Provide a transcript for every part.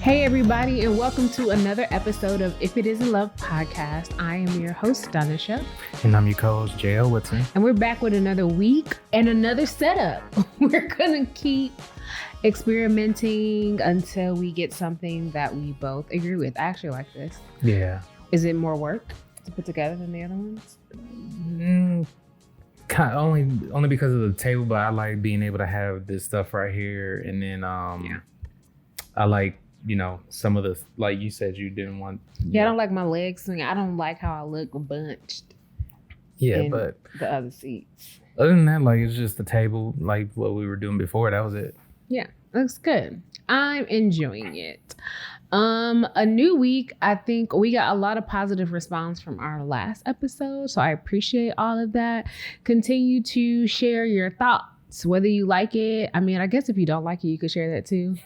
Hey everybody, and welcome to another episode of If It Isn't Love podcast. I am your host, Donisha. And I'm your co-host, J.L. And we're back with another week and another setup. We're gonna keep experimenting until we get something that we both agree with. I actually like this. Yeah. Is it more work to put together than the other ones? Only because of the table, but I like being able to have this stuff right here. And then I like, some of the, like you said, you didn't want. Yeah, I don't like my legs swinging. I don't like how I look bunched. Yeah, in but the other seats. Other than that, like, it's just the table, like what we were doing before. That was it. Yeah, looks good. I'm enjoying it. A new week. I think we got a lot of positive response from our last episode, so I appreciate all of that. Continue to share your thoughts, whether you like it. I mean, I guess if you don't like it, you could share that too.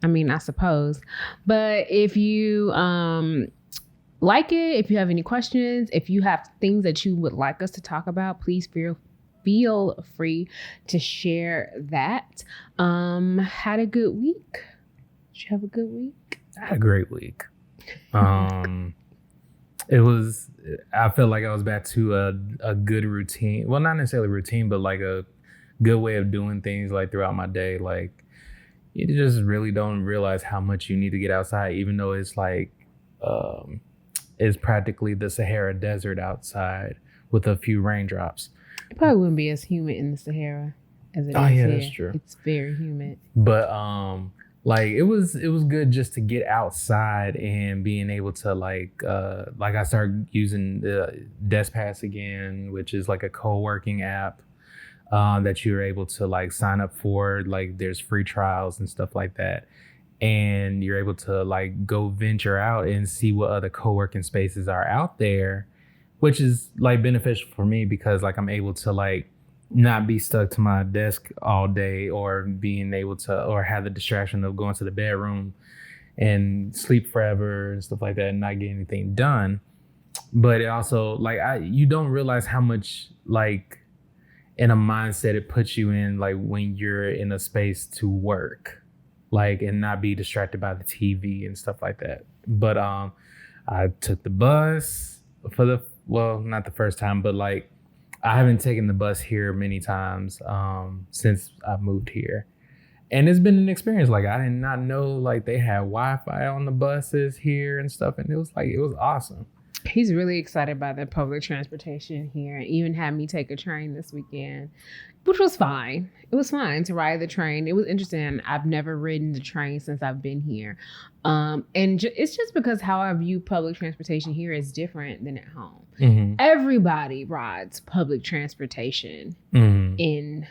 I mean, I suppose. But if you like it, if you have any questions, if you have things that you would like us to talk about, please feel free to share that. Had a good week. Did you have a good week? I had a great week. I felt like I was back to a good routine. Well, not necessarily routine, but like a good way of doing things like throughout my day. Like, you just really don't realize how much you need to get outside, even though it's like, it's practically the Sahara Desert outside with a few raindrops. It probably wouldn't be as humid in the Sahara as it is yeah, here. That's true. It's very humid. But like it was good just to get outside and being able to like I started using the Desk Pass again, which is like a co-working app. That you're able to like sign up for, like there's free trials and stuff like that. And you're able to like go venture out and see what other co-working spaces are out there, which is like beneficial for me because like I'm able to like not be stuck to my desk all day or being able to, or have the distraction of going to the bedroom and sleep forever and stuff like that and not get anything done. But it also like, you don't realize how much like, in a mindset it puts you in like when you're in a space to work, like, and not be distracted by the TV and stuff like that. But I took the bus for not the first time, but like I haven't taken the bus here many times since I moved here. And it's been an experience. Like I did not know like they had Wi-Fi on the buses here and stuff. And it was awesome. He's really excited about the public transportation here and even had me take a train this weekend, which was fine. It was fine to ride the train. It was interesting. I've never ridden the train since I've been here. It's just because how I view public transportation here is different than at home. Mm-hmm. Everybody rides public transportation in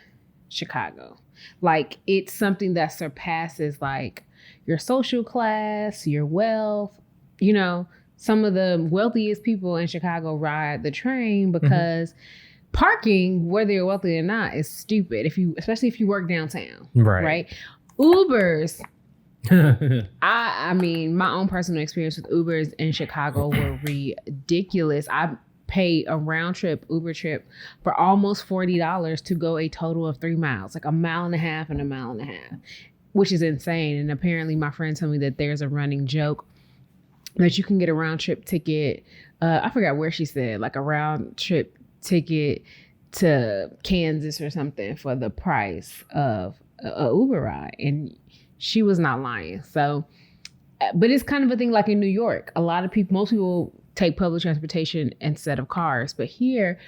Chicago. Like it's something that surpasses like your social class, your wealth, Some of the wealthiest people in Chicago ride the train because parking, whether you're wealthy or not, is stupid. Especially if you work downtown, right? Ubers. I mean, my own personal experience with Ubers in Chicago were ridiculous. I paid a round trip Uber trip for almost $40 to go a total of 3 miles, like 1.5 miles and 1.5 miles, which is insane. And apparently, my friend told me that there's a running joke that you can get a round trip ticket. I forgot where she said, like a round trip ticket to Kansas or something for the price of a Uber ride. And she was not lying. So, but it's kind of a thing like in New York. Most people take public transportation instead of cars. But here,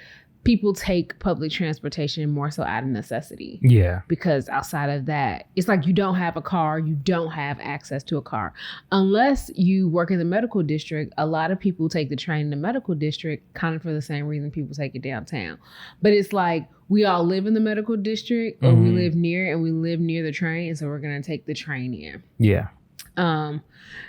people take public transportation more so out of necessity. Yeah. Because outside of that, it's like you don't have a car, you don't have access to a car. Unless you work in the medical district, a lot of people take the train in the medical district kind of for the same reason people take it downtown. But it's like we all live in the medical district or we live near the train. And so we're going to take the train in. Yeah.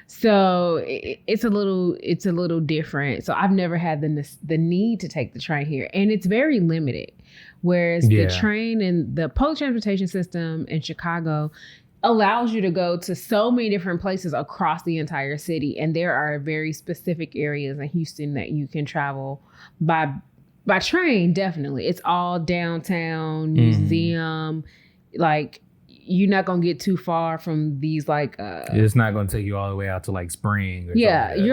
So it's a little different. So I've never had the need to take the train here, and it's very limited. Whereas the train and the public transportation system in Chicago allows you to go to so many different places across the entire city. And there are very specific areas in Houston that you can travel by train. Definitely. It's all downtown, museum, like you're not gonna get too far from these like it's not gonna take you all the way out to like Spring or yeah, something like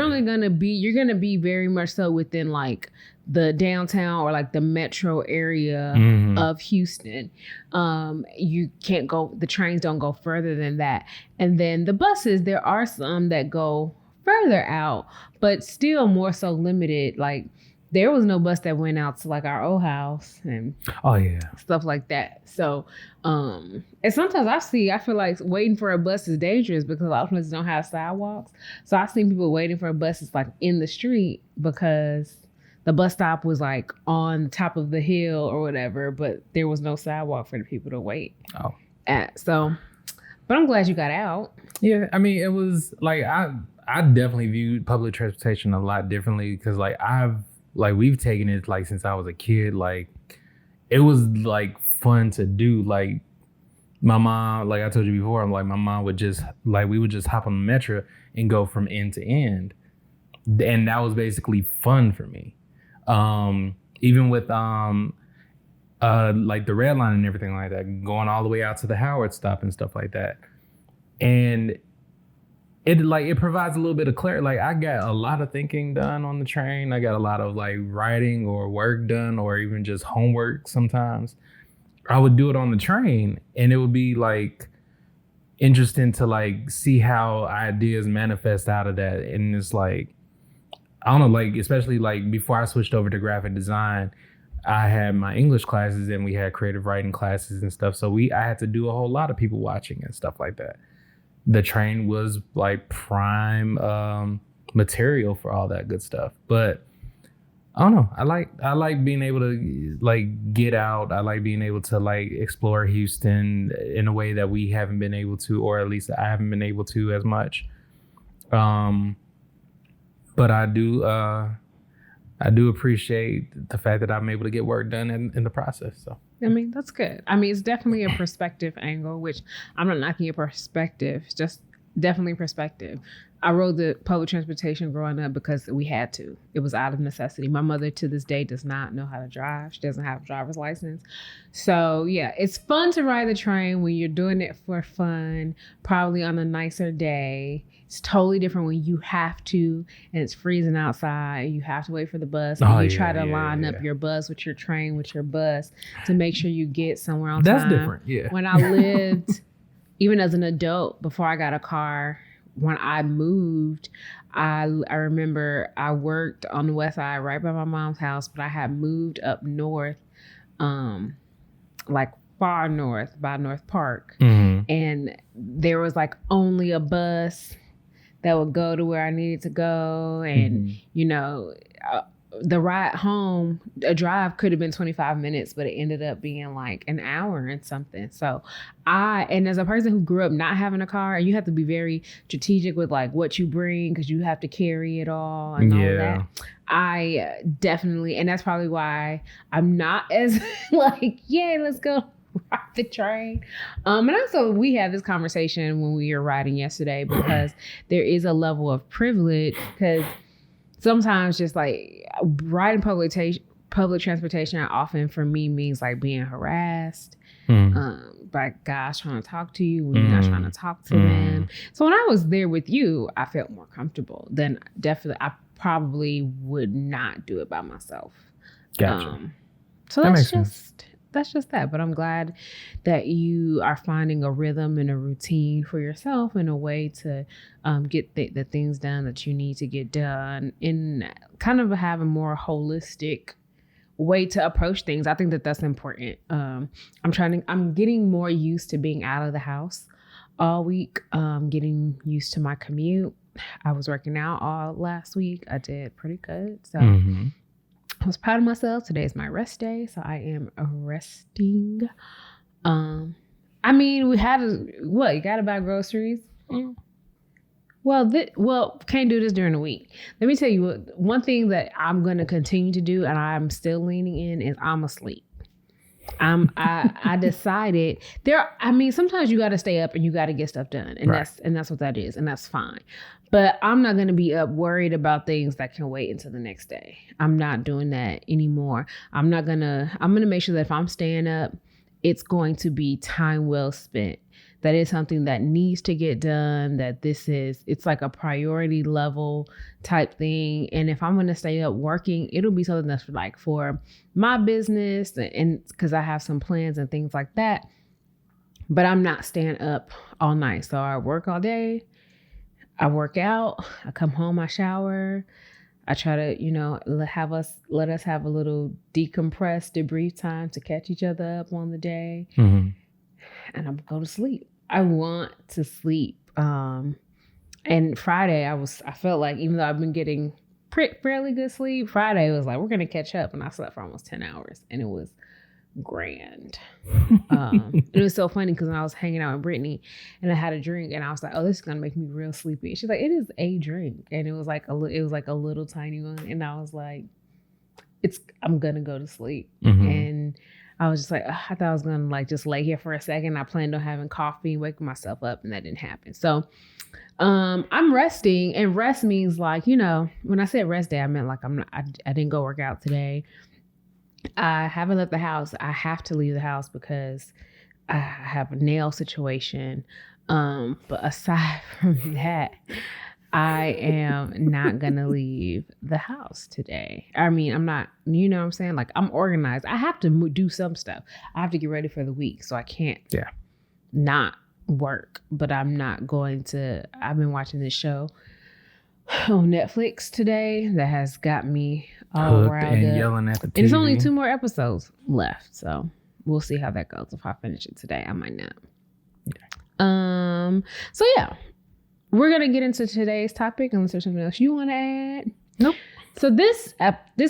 you're gonna be very much so within like the downtown or like the metro area of Houston. You can't go, the trains don't go further than that. And then the buses, there are some that go further out, but still more so limited. Like there was no bus that went out to like our old house and stuff like that. So and sometimes I feel like waiting for a bus is dangerous because a lot of places don't have sidewalks. So I've seen people waiting for a bus that's like in the street because the bus stop was like on top of the hill or whatever, but there was no sidewalk for the people to wait at. So, but I'm glad you got out. Yeah, I mean, it was like I definitely viewed public transportation a lot differently because like we've taken it like since I was a kid. Like it was like fun to do. Like my mom, like I told you before, my mom would just like we would just hop on the metro and go from end to end, and that was basically fun for me. Even with like the red line and everything like that, going all the way out to the Howard stop and stuff like that. And it provides a little bit of clarity. Like I got a lot of thinking done on the train. I got a lot of like writing or work done or even just homework sometimes. I would do it on the train and it would be like interesting to like see how ideas manifest out of that. And it's like, I don't know, like, especially like before I switched over to graphic design, I had my English classes and we had creative writing classes and stuff. So I had to do a whole lot of people watching and stuff like that. The train was like prime material for all that good stuff. But I don't know. I like being able to like get out. I like being able to like explore Houston in a way that we haven't been able to, or at least I haven't been able to as much. But I do appreciate the fact that I'm able to get work done in the process. So I mean, that's good. I mean, it's definitely a perspective angle, which I'm not knocking your perspective. It's just definitely perspective. I rode the public transportation growing up because we had to. It was out of necessity. My mother to this day does not know how to drive. She doesn't have a driver's license. So yeah, it's fun to ride the train when you're doing it for fun, probably on a nicer day. It's totally different when you have to and it's freezing outside and you have to wait for the bus and you try to line up your bus with your train with your bus to make sure you get somewhere on time. That's different, yeah. When I lived, even as an adult, before I got a car, when I moved, I remember I worked on the west side right by my mom's house, but I had moved up north, like far north by North Park. And there was like only a bus that would go to where I needed to go. And, you know, the ride home, a drive could have been 25 minutes, but it ended up being like an hour and something. So and as a person who grew up not having a car, you have to be very strategic with like what you bring because you have to carry it all and all that. I definitely, and that's probably why I'm not as like, yay, let's go ride the train. And also we had this conversation when we were riding yesterday because there is a level of privilege because sometimes just like riding public transportation often for me means like being harassed by guys trying to talk to you when you're not trying to talk to them. So when I was there with you, I felt more comfortable. Then definitely I probably would not do it by myself. Gotcha. So that's just that. But I'm glad that you are finding a rhythm and a routine for yourself and a way to get the things done that you need to get done and kind of have a more holistic way to approach things. I think that that's important. I'm getting more used to being out of the house all week, getting used to my commute. I was working out all last week. I did pretty good. So I was proud of myself. Today is my rest day, so I am resting. I mean, we had you got to buy groceries. Well, can't do this during the week. Let me tell you one thing that I'm going to continue to do, and I'm still leaning in, is I'm asleep. I decided sometimes you got to stay up and you got to get stuff done, and that's what that is, and that's fine. But I'm not going to be up worried about things that can wait until the next day. I'm not doing that anymore. I'm going to make sure that if I'm staying up, it's going to be time well spent. that is something that needs to get done, that it's like a priority level type thing. And if I'm going to stay up working, it'll be something that's like for my business, and because I have some plans and things like that. But I'm not staying up all night. So I work all day, I work out, I come home, I shower, I try to, let us have a little decompress, debrief time to catch each other up on the day. Mm-hmm. And I'm go to sleep. I want to sleep. And Friday, I felt like, even though I've been getting fairly good sleep, Friday was like, we're going to catch up. And I slept for almost 10 hours. And it was grand. It was so funny because when I was hanging out with Brittany and I had a drink and I was like, oh, this is gonna make me real sleepy. She's like, it is a drink, and it was like a little tiny one, and I was like, I'm gonna go to sleep. Mm-hmm. And I was just like, I thought I was gonna like just lay here for a second. I planned on having coffee, waking myself up, and that didn't happen. So I'm resting, and rest means like, when I said rest day, I meant like I didn't go work out today. I haven't left the house. I have to leave the house because I have a nail situation. But aside from that, I am not going to leave the house today. I mean, I'm not, you know what I'm saying? Like, I'm organized. I have to do some stuff. I have to get ready for the week. So I can't not work, but I'm not going to. I've been watching this show on Netflix today that has got me all hooked riled and up. yelling at the TV. And it's only 2 more episodes left, so we'll see how that goes. If I finish it today, I might not. Yeah. So yeah, we're gonna get into today's topic. Unless there's something else you want to add. Nope. So this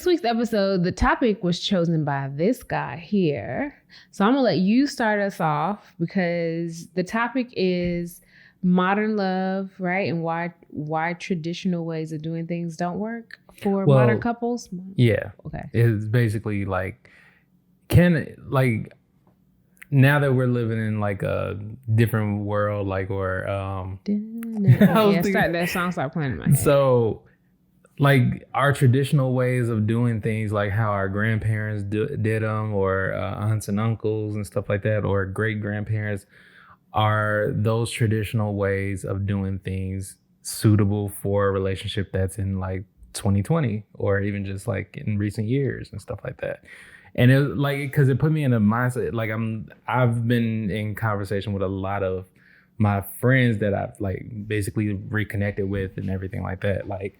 week's episode, the topic was chosen by this guy here. So I'm gonna let you start us off because the topic is modern love, right? And why traditional ways of doing things don't work for modern couples. Yeah. Okay. It's basically like, now that we're living in like a different world, like, or that song started playing in my head. So like our traditional ways of doing things, like how our grandparents did them, or aunts and uncles and stuff like that, or great grandparents, are those traditional ways of doing things suitable for a relationship that's in like 2020 or even just like in recent years and stuff like that. And it like, because it put me in a mindset, like I've been in conversation with a lot of my friends that I've like basically reconnected with and everything like that. Like,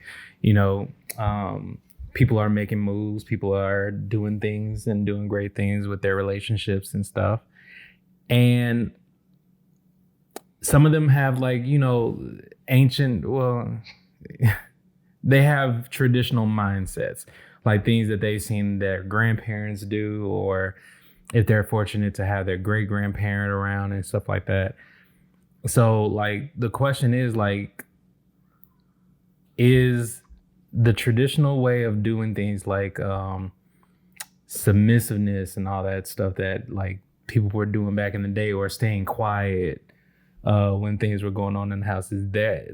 people are making moves, people are doing things and doing great things with their relationships and stuff. And some of them have like, they have traditional mindsets, like things that they've seen their grandparents do, or if they're fortunate to have their great grandparent around and stuff like that. So like the question is like, is the traditional way of doing things like submissiveness and all that stuff that like people were doing back in the day, or staying quiet when things were going on in the house, is there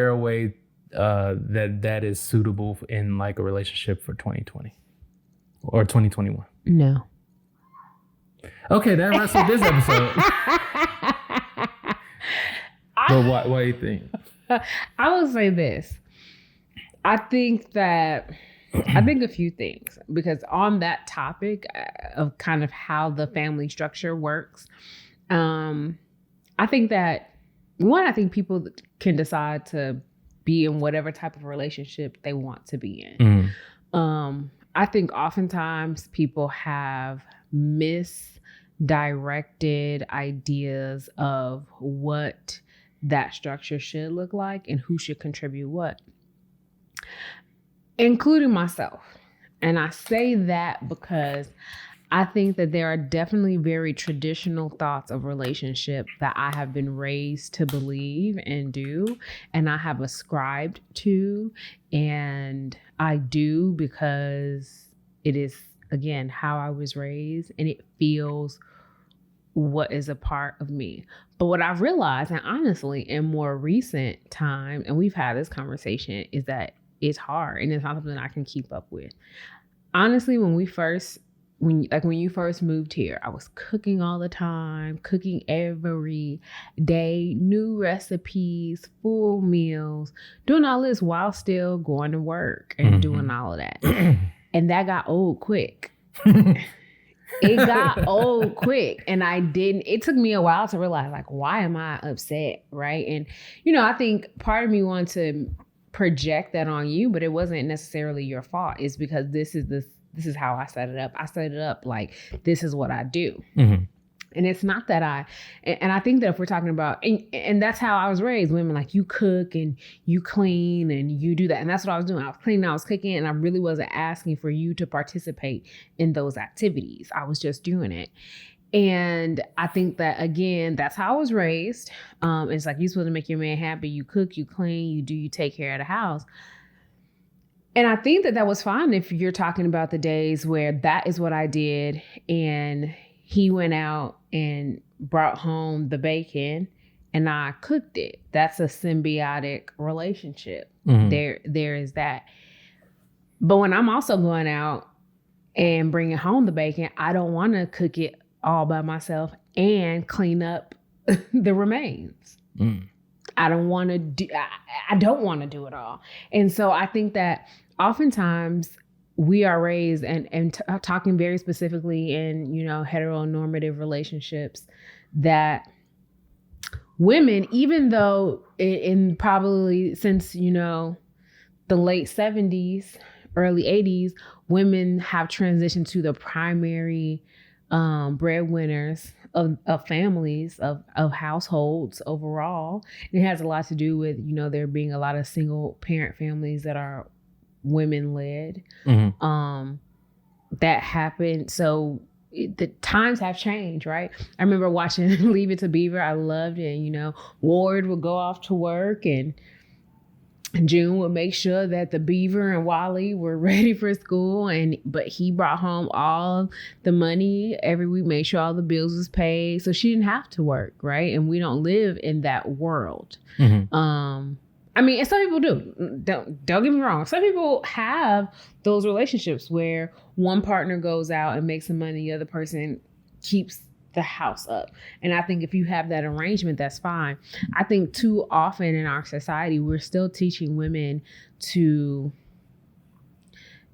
a way that is suitable in like a relationship for 2020 or 2021? No. Okay, that wraps up this episode. But why do you think? I would say this. I think a few things, because on that topic of kind of how the family structure works, I think that I think people can decide to be in whatever type of relationship they want to be in. I think oftentimes people have misdirected ideas of what that structure should look like and who should contribute what, including myself. And I say that because I think that there are definitely very traditional thoughts of relationship that I have been raised to believe and do, and I have ascribed to, and I do because it is, again, how I was raised, and it feels what is a part of me. But what I've realized, and honestly, in more recent time, and we've had this conversation, is that it's hard and it's not something I can keep up with. Honestly, when we first when you first moved here, I was cooking all the time, cooking every day, new recipes, full meals, doing all this while still going to work and doing all of that. And that got old quick. It got old quick. And it took me a while to realize, like, why am I upset? Right. And, I think part of me wanted to project that on you, but it wasn't necessarily your fault. It's because this is how I set it up. I set it up like, this is what I do. And it's not that and I think that if we're talking about, and that's how I was raised, women, like, you cook and you clean and you do that. And that's what I was doing. I was cleaning, I was cooking, and I really wasn't asking for you to participate in those activities. I was just doing it. And I think that, again, that's how I was raised. It's like, you're supposed to make your man happy. You cook, you clean, you take care of the house. And I think that was fine if you're talking about the days where that is what I did, and he went out and brought home the bacon and I cooked it. That's a symbiotic relationship. There is that. But when I'm also going out and bringing home the bacon, I don't want to cook it all by myself and clean up the remains. I don't want to do it all. And so I think that oftentimes we are raised and talking very specifically in, heteronormative relationships, that women, even though in probably since, the late 70s, early 80s, women have transitioned to the primary breadwinners of families, of households overall. And it has a lot to do with, there being a lot of single parent families that are women led. That happened. So the times have changed, right? I remember watching Leave It to Beaver. I loved it. Ward would go off to work and June would make sure that the Beaver and Wally were ready for school, but he brought home all the money every week, made sure all the bills was paid, so she didn't have to work, right? And we don't live in that world. And some people do. Don't get me wrong. Some people have those relationships where one partner goes out and makes some money, the other person keeps the house up. And I think if you have that arrangement, that's fine. I think too often in our society, we're still teaching women to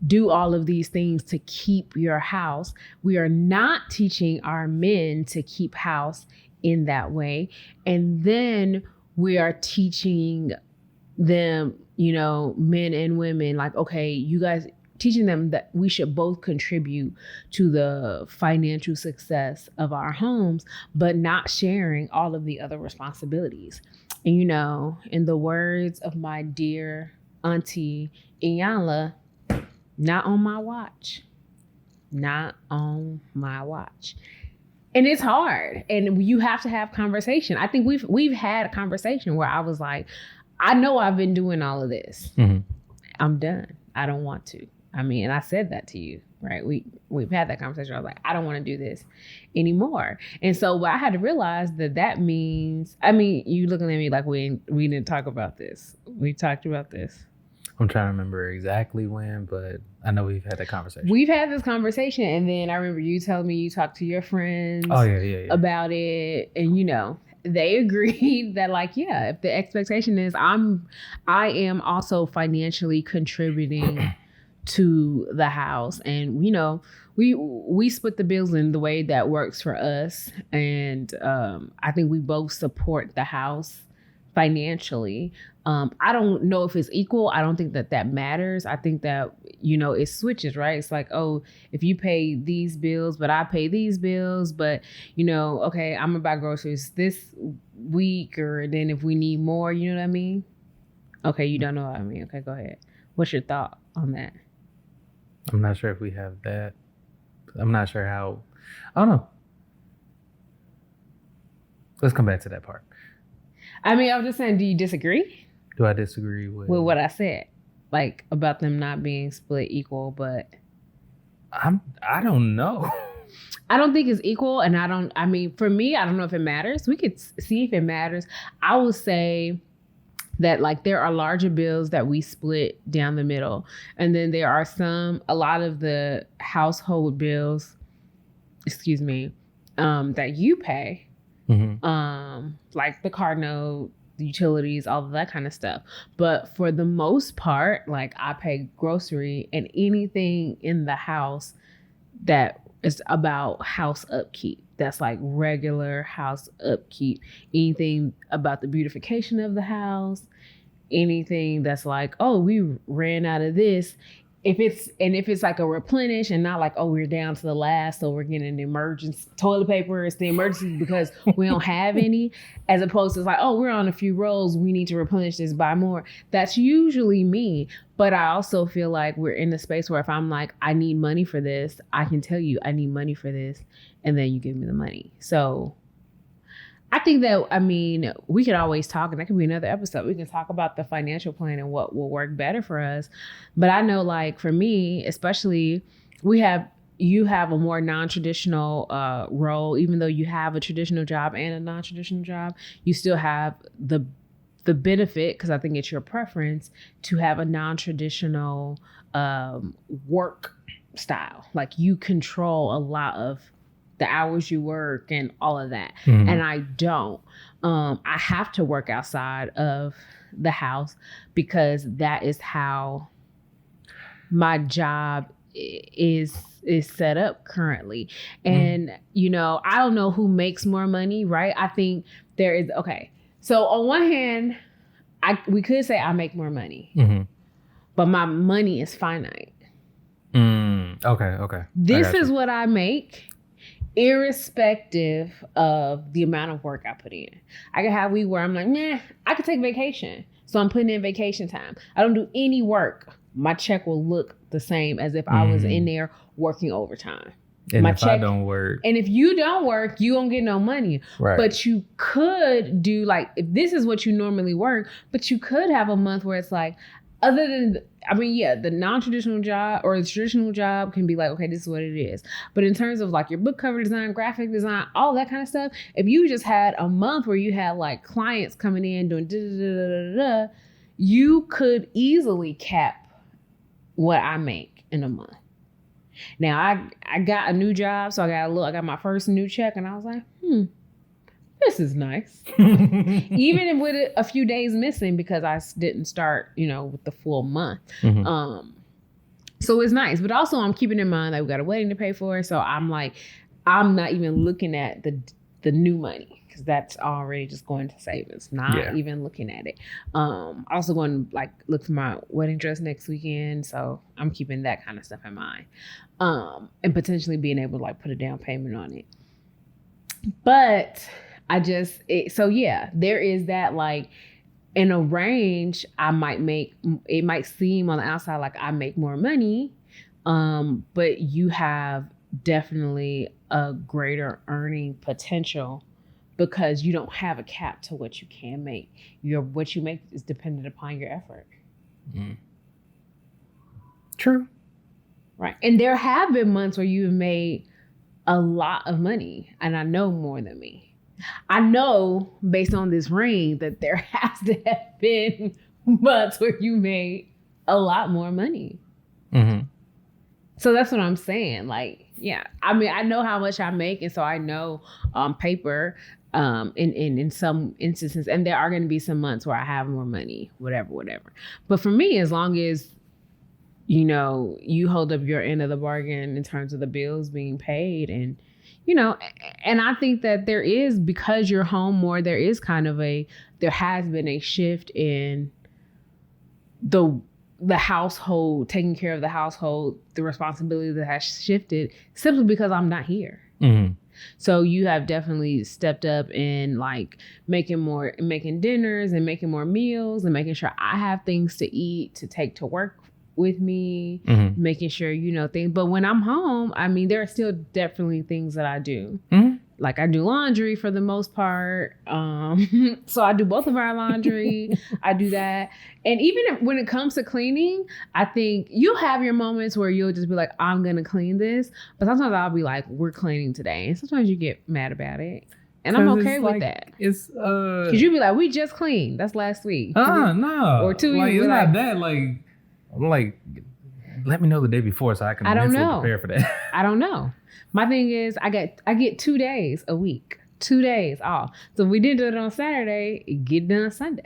do all of these things to keep your house. We are not teaching our men to keep house in that way. And then we are teaching them, men and women, like, okay, you guys, teaching them that we should both contribute to the financial success of our homes, but not sharing all of the other responsibilities. And, in the words of my dear auntie Iyanla, not on my watch. Not on my watch. And it's hard. And you have to have conversation. I think we've had a conversation where I was like, I know I've been doing all of this. I'm done. I don't want to. And I said that to you, right? We've had that conversation. I was like, I don't want to do this anymore. And so I had to realize that means, you looking at me like we didn't talk about this. We talked about this. I'm trying to remember exactly when, but I know we've had that conversation. We've had this conversation, and then I remember you telling me you talked to your friends about it, and they agreed that, like, yeah, if the expectation is I am also financially contributing to the house, and we split the bills in the way that works for us, and I think we both support the house financially. I don't know if it's equal. I don't think that matters. I think that it switches, right? It's like, oh, if you pay these bills but I pay these bills, but okay, I'm gonna buy groceries this week, or then if we need more, you know what I mean? Okay, you don't know what I mean. Okay, go ahead. What's your thought on that? I'm not sure if we have that. I'm not sure how. I don't know. Let's come back to that part. I was just saying, do you disagree? Do I disagree with what I said? Like, about them not being split equal, but I don't know. I don't think it's equal, and for me, I don't know if it matters. We could see if it matters. I would say that like there are larger bills that we split down the middle. And then there are a lot of the household bills, that you pay, like the car note, the utilities, all of that kind of stuff. But for the most part, like I pay grocery and anything in the house that is about house upkeep. That's like regular house upkeep. Anything about the beautification of the house, anything that's like, oh, we ran out of this. If it's like a replenish and not like, oh, we're down to the last, so we're getting an emergency toilet paper. It's the emergency because we don't have any, as opposed to like, oh, we're on a few rolls, we need to replenish this, buy more. That's usually me. But I also feel like we're in the space where if I'm like, I need money for this, I can tell you I need money for this, and then you give me the money. So I think that, I mean, we could always talk, and that could be another episode. We can talk about the financial plan and what will work better for us. But I know, like, for me, especially, you have a more non-traditional role. Even though you have a traditional job and a non-traditional job, you still have the benefit, because I think it's your preference, to have a non-traditional work style. Like, you control a lot of the hours you work and all of that. And I don't. I have to work outside of the house because that is how my job is set up currently. And, I don't know who makes more money, right? I think there is, okay. So on one hand, we could say I make more money, but my money is finite. Okay. This is what I make, irrespective of the amount of work I put in. I can have week where I'm like, nah, I could take vacation. So I'm putting in vacation time. I don't do any work. My check will look the same as if I was in there working overtime. And my if check, I don't work. And if you don't work, you don't get no money. Right. But you could do like, if this is what you normally work, but you could have a month where it's like, other than, the non-traditional job or the traditional job can be like, okay, this is what it is. But in terms of like your book cover design, graphic design, all that kind of stuff, if you just had a month where you had like clients coming in doing da-da-da-da-da-da, you could easily cap what I make in a month. Now I got a new job, so I got my first new check, and I was like, this is nice. Even with a few days missing because I didn't start, with the full month. So it's nice. But also I'm keeping in mind that we got a wedding to pay for. So I'm like, I'm not even looking at the new money because that's already just going to savings. Not even looking at it. Also going to like look for my wedding dress next weekend. So I'm keeping that kind of stuff in mind. And potentially being able to like put a down payment on it. But there is that, like, in a range, it might seem on the outside like I make more money, but you have definitely a greater earning potential because you don't have a cap to what you can make. What you make is dependent upon your effort. True. Right. And there have been months where you've made a lot of money, and I know more than me. I know based on this ring that there has to have been months where you made a lot more money. So that's what I'm saying. Like, yeah, I know how much I make. And so I know on paper, in some instances, and there are going to be some months where I have more money, whatever. But for me, as long as, you hold up your end of the bargain in terms of the bills being paid and, and I think that there is, because you're home more, there has been a shift in the household, taking care of the household, the responsibility that has shifted simply because I'm not here. So you have definitely stepped up in like making dinners and making more meals and making sure I have things to eat, to take to work with me, making sure, things. But when I'm home, there are still definitely things that I do. Like I do laundry for the most part. So I do both of our laundry. I do that. And even when it comes to cleaning, I think you'll have your moments where you'll just be like, I'm going to clean this. But sometimes I'll be like, we're cleaning today. And sometimes you get mad about it. And I'm okay with that. It's Cause you be like, we just cleaned. That's last week. No. Or 2 like, weeks. it's Like, not that. Like, I'm like, let me know the day before so I can mentally prepare for that. I don't know. My thing is, I get 2 days a week, 2 days off. So if we didn't do it on Saturday, it get done Sunday.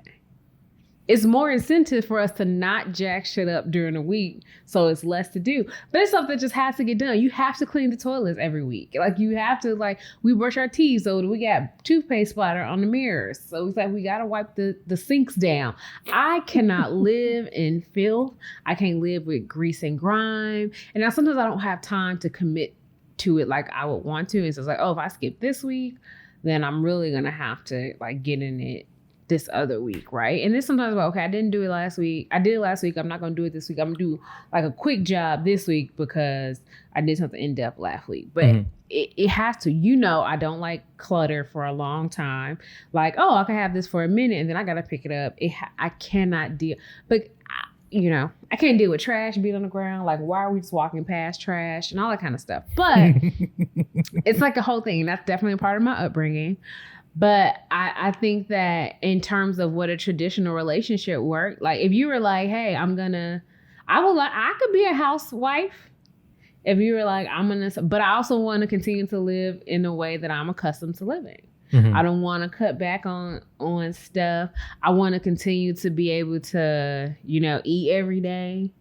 It's more incentive for us to not jack shit up during the week, so it's less to do. But it's stuff that just has to get done. You have to clean the toilets every week. Like, you have to, like, we brush our teeth, so we got toothpaste splatter on the mirrors. So it's like we got to wipe the sinks down. I cannot live in filth. I can't live with grease and grime. And now sometimes I don't have time to commit to it like I would want to. And so it's like, oh, if I skip this week, then I'm really going to have to, like, get in it this other week, right? And then sometimes, okay, I didn't do it last week. I did it last week. I'm not gonna do it this week. I'm gonna do like a quick job this week because I did something in depth last week. But it has to. I don't like clutter for a long time. Like, oh, I can have this for a minute and then I gotta pick it up. I cannot deal. But I can't deal with trash being on the ground. Like, why are we just walking past trash and all that kind of stuff? But it's like a whole thing. That's definitely a part of my upbringing. But I think that in terms of what a traditional relationship worked, like if you were like, hey, I could be a housewife. If you were like, but I also want to continue to live in a way that I'm accustomed to living. I don't want to cut back on stuff. I want to continue to be able to, eat every day.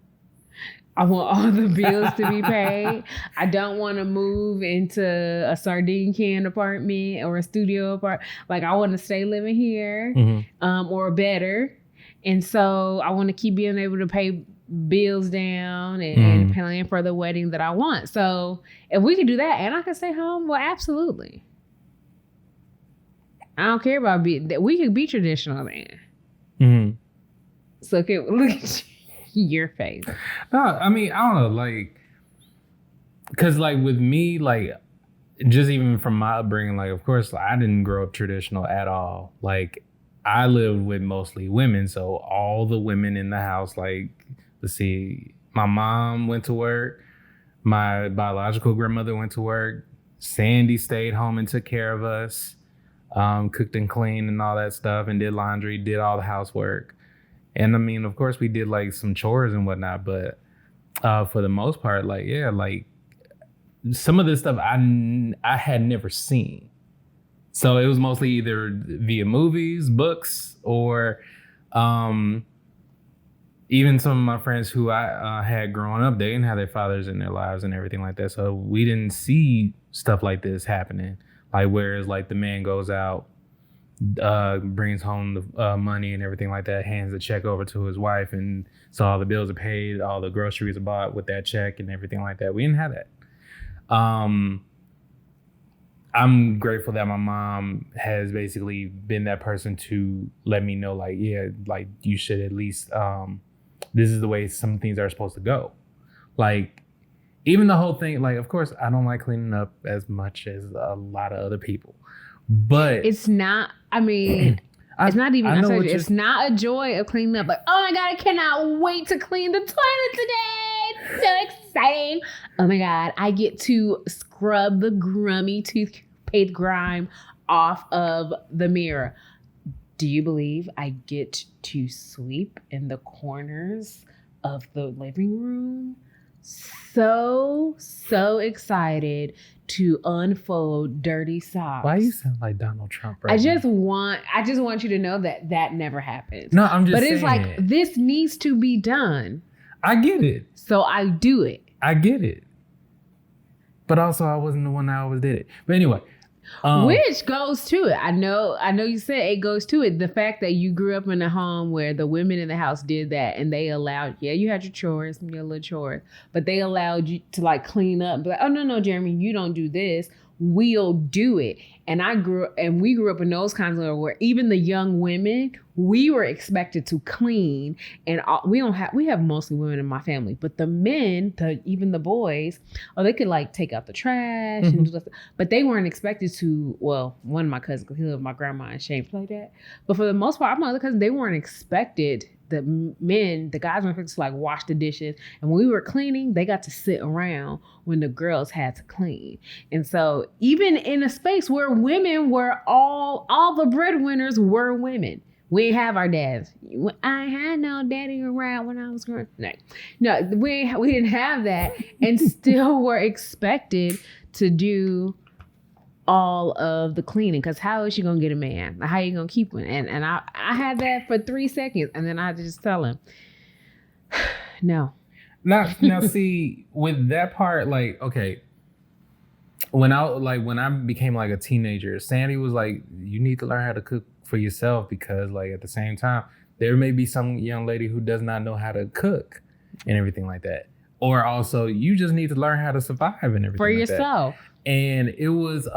I want all the bills to be paid. I don't want to move into a sardine can apartment or a studio apartment. Like, I want to stay living here or better. And so I want to keep being able to pay bills down and plan for the wedding that I want. So if we could do that and I could stay home, well, absolutely. I don't care about we could be traditional then. So look at your face. No, I mean, I don't know, like, because like with me, like, just even from my upbringing, like, of course, I didn't grow up traditional at all. Like, I lived with mostly women, so all the women in the house, like, let's see, my mom went to work, my biological grandmother went to work, Sandy stayed home and took care of us, cooked and cleaned and all that stuff, and did laundry, did all the housework. And I mean, of course, we did like some chores and whatnot, but for the most part, like, yeah, like some of this stuff I had never seen. So it was mostly either via movies, books, or even some of my friends who I had growing up, they didn't have their fathers in their lives and everything like that. So we didn't see stuff like this happening. Like, whereas like the man goes out, brings home the money and everything like that, hands the check over to his wife, and so all the bills are paid, all the groceries are bought with that check and everything like that. We didn't have that. I'm grateful that my mom has basically been that person to let me know, like, yeah, like, you should at least, this is the way some things are supposed to go. Like, even the whole thing, like, of course, I don't like cleaning up as much as a lot of other people. But it's not, I mean, it's not even, it's not a joy of cleaning up. Like, oh my God, I cannot wait to clean the toilet today. It's so exciting. Oh my God, I get to scrub the grummy toothpaste grime off of the mirror. Do you believe I get to sweep in the corners of the living room? So excited to unfold dirty socks. Why you sound like Donald Trump right I just want you to know that never happens. No, I'm just saying. But it's like, this needs to be done. I get it. So I do it. I get it. But also, I wasn't the one that always did it. But anyway. Which goes to it. I know you said it goes to it. The fact that you grew up in a home where the women in the house did that, and they allowed, you had your chores, your little chores, but they allowed you to like clean up and be like, oh, no, Jeremy, you don't do this. We'll do it. And we grew up in those kinds of where even the young women, we were expected to clean. And we have mostly women in my family, but the men, even the boys, they could like take out the trash and do stuff, but they weren't expected to. Well, one of my cousins, because he lived with my grandma and she ain't play that. But for the most part, my other cousins, they weren't expected. The guys were expected to like wash the dishes. And when we were cleaning, they got to sit around when the girls had to clean. And so even in a space where women were all the breadwinners were women. We didn't have our dads. I had no daddy around when I was growing up. No, we didn't have that, and still were expected to do all of the cleaning. Because how is she gonna get a man? How you gonna keep one? And I had that for 3 seconds, and then I just tell him, no. Now, see, with that part, like, okay, when I became like a teenager, Sandy was like, you need to learn how to cook for yourself, because like at the same time, there may be some young lady who does not know how to cook and everything like that. Or also, you just need to learn how to survive and everything for like yourself. That. And it was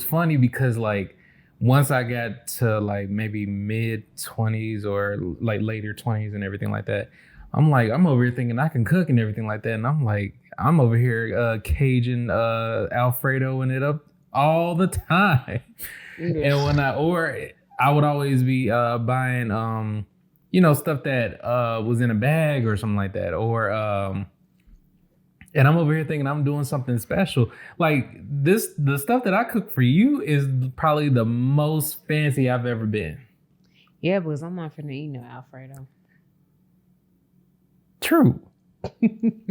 funny because like once I got to like maybe mid-20s or like later 20s and everything like that, I'm over here thinking I can cook and everything like that. And I'm over here Cajun Alfredo and it up all the time. Yes. And I would always be buying stuff that was in a bag or something like that. Or and I'm over here thinking I'm doing something special. Like the stuff that I cook for you is probably the most fancy I've ever been. Yeah, because I'm not finna eat no Alfredo. True.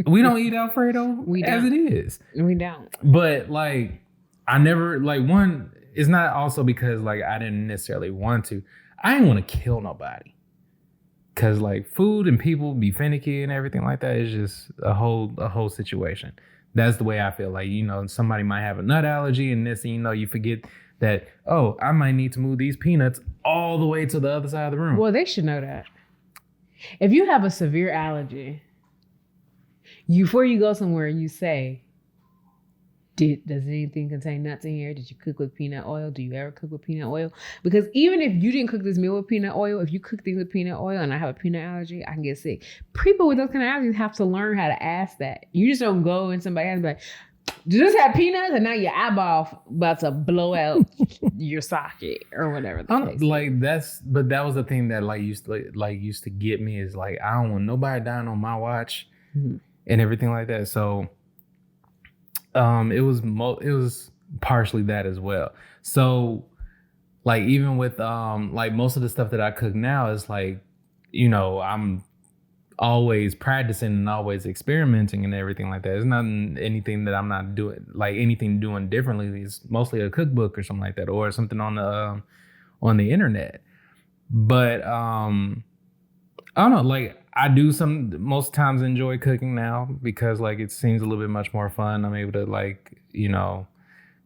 We don't eat Alfredo as it is. We don't. But like, I never one. It's not also because like I didn't necessarily want to. I didn't want to kill nobody. Cause like food and people be finicky and everything like that is just a whole situation. That's the way I feel. Like, somebody might have a nut allergy and this, and you forget that, oh, I might need to move these peanuts all the way to the other side of the room. Well, they should know that. If you have a severe allergy, before you go somewhere, you say, does anything contain nuts in here? Did you cook with peanut oil? Do you ever cook with peanut oil? Because even if you didn't cook this meal with peanut oil, if you cook things with peanut oil and I have a peanut allergy, I can get sick. People with those kind of allergies have to learn how to ask that. You just don't go in somebody's house and be like, do this have peanuts? And now your eyeball about to blow out your socket or whatever. But that was the thing that used to get me is like, I don't want nobody dying on my watch and everything like that. So it was partially that as well. So like even with like most of the stuff that I cook now is like, I'm always practicing and always experimenting and everything like that. It's not anything that I'm not doing, like anything doing differently. It's mostly a cookbook or something like that, or something on the internet. But I don't know, like I do most times enjoy cooking now because like it seems a little bit much more fun. I'm able to like,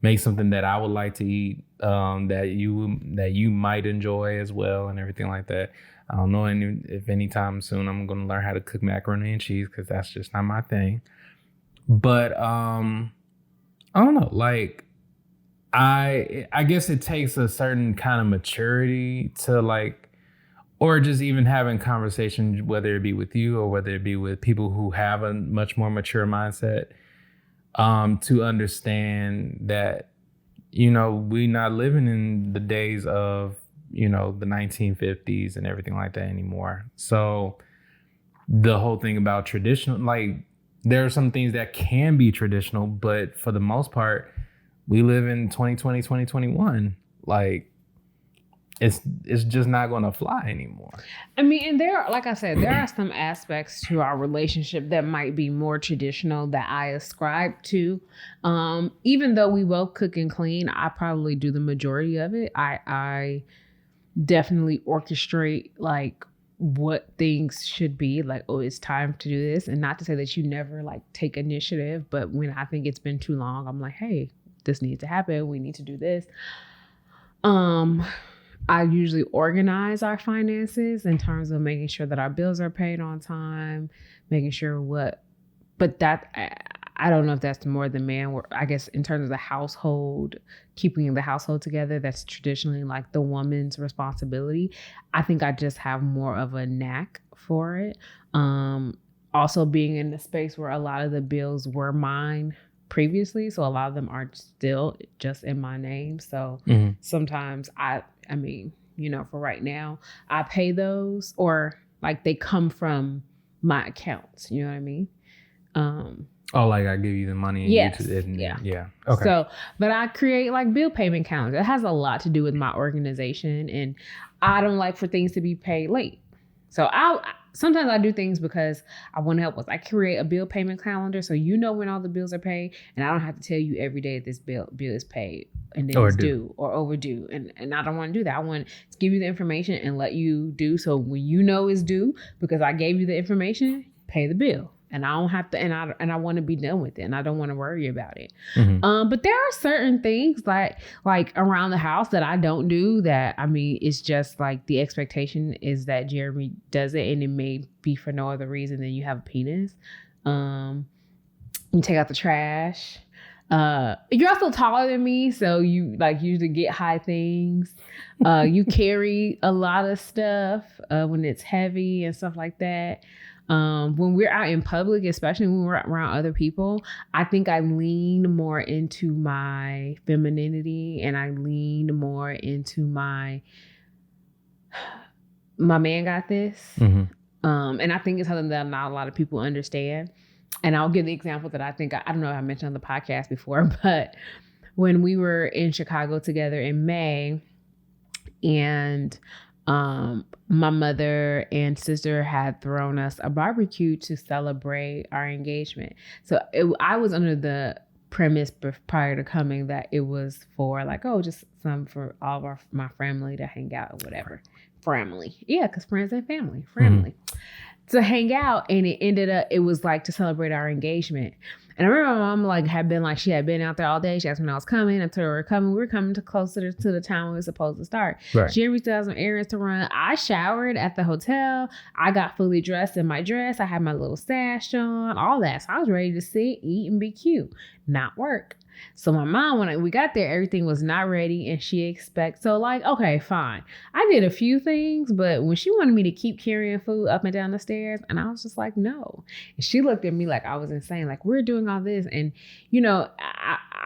make something that I would like to eat, that you might enjoy as well and everything like that. I don't know if anytime soon I'm going to learn how to cook macaroni and cheese because that's just not my thing. But I don't know, like I guess it takes a certain kind of maturity to like, or just even having conversations, whether it be with you or whether it be with people who have a much more mature mindset, to understand that, we're not living in the days of, the 1950s and everything like that anymore. So the whole thing about traditional, like there are some things that can be traditional, but for the most part, we live in 2020, 2021. Like, it's just not going to fly anymore. I mean, and like I said, there are some aspects to our relationship that might be more traditional that I ascribe to. Even though we both cook and clean, I probably do the majority of it. I definitely orchestrate like what things should be, like, oh, it's time to do this. And not to say that you never like take initiative, but when I think it's been too long, I'm like, hey, this needs to happen. We need to do this. I usually organize our finances in terms of making sure that our bills are paid on time, making sure but that, I don't know if that's more than man. I guess in terms of the household, keeping the household together, that's traditionally like the woman's responsibility. I think I just have more of a knack for it. Also being in the space where a lot of the bills were mine previously, so a lot of them are still just in my name. So sometimes I mean, for right now, I pay those, or like they come from my accounts, you know what I mean? Oh, like I give you the money and Yes. you just, Yeah. Okay. So, but I create like bill payment calendars. It has a lot to do with my organization, and I don't like for things to be paid late. So sometimes I do things because I want to help us. I create a bill payment calendar so you know when all the bills are paid, and I don't have to tell you every day this bill is paid and then it's due or overdue. And I don't want to do that. I want to give you the information and let you do so when you know it's due because I gave you the information, pay the bill. And I don't have to, and I want to be done with it, and I don't want to worry about it. Mm-hmm. But there are certain things like around the house that I don't do. That I mean, it's just like the expectation is that Jeremy does it, and it may be for no other reason than you have a penis. You take out the trash. You're also taller than me, so you like usually get high things. You carry a lot of stuff when it's heavy and stuff like that. When we're out in public, especially when we're around other people, I think I lean more into my femininity and I lean more into my man got this. Mm-hmm. And I think it's something that not a lot of people understand. And I'll give the example that I think, I don't know if I mentioned on the podcast before, but when we were in Chicago together in May and my mother and sister had thrown us a barbecue to celebrate our engagement. So I was under the premise prior to coming that it was for like, oh, just some for all of my family to hang out or whatever. Family. Yeah, because friends and family. To hang out, and it was like to celebrate our engagement. And I remember my mom she had been out there all day. She asked me when I was coming. I told her we were coming closer to the time we were supposed to start. Right. Jeremy still had some errands to run. I showered at the hotel. I got fully dressed in my dress. I had my little sash on, all that. So I was ready to sit, eat, and be cute, not work. So my mom, when we got there, everything was not ready, and she okay, fine. I did a few things, but when she wanted me to keep carrying food up and down the stairs, and I was just like, no. And she looked at me like I was insane, like we're doing all this. And,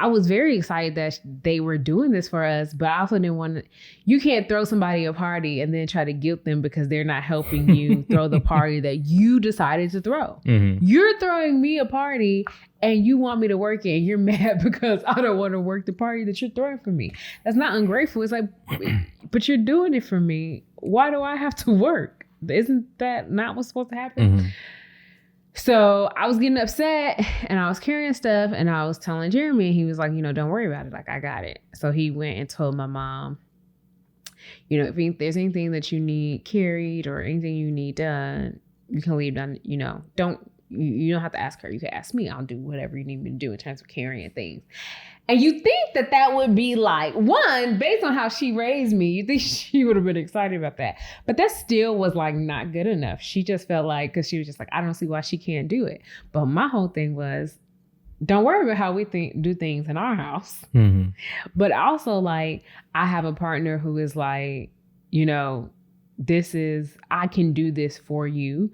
I was very excited that they were doing this for us, but I also didn't want you can't throw somebody a party and then try to guilt them because they're not helping you throw the party that you decided to throw. Mm-hmm. You're throwing me a party and you want me to work it and you're mad because I don't want to work the party that you're throwing for me. That's not ungrateful. It's like, but you're doing it for me. Why do I have to work? Isn't that not what's supposed to happen? Mm-hmm. So I was getting upset and I was carrying stuff and I was telling Jeremy, and he was like, don't worry about it. Like, I got it. So he went and told my mom, if there's anything that you need carried or anything you need done, you can leave done, you don't have to ask her. You can ask me. I'll do whatever you need me to do in terms of carrying things. And you think that would be like, one, based on how she raised me, you think she would have been excited about that. But that still was like not good enough. She just felt like, because she was just like, I don't see why she can't do it. But my whole thing was, don't worry about how we do things in our house. Mm-hmm. But also like, I have a partner who is like, I can do this for you.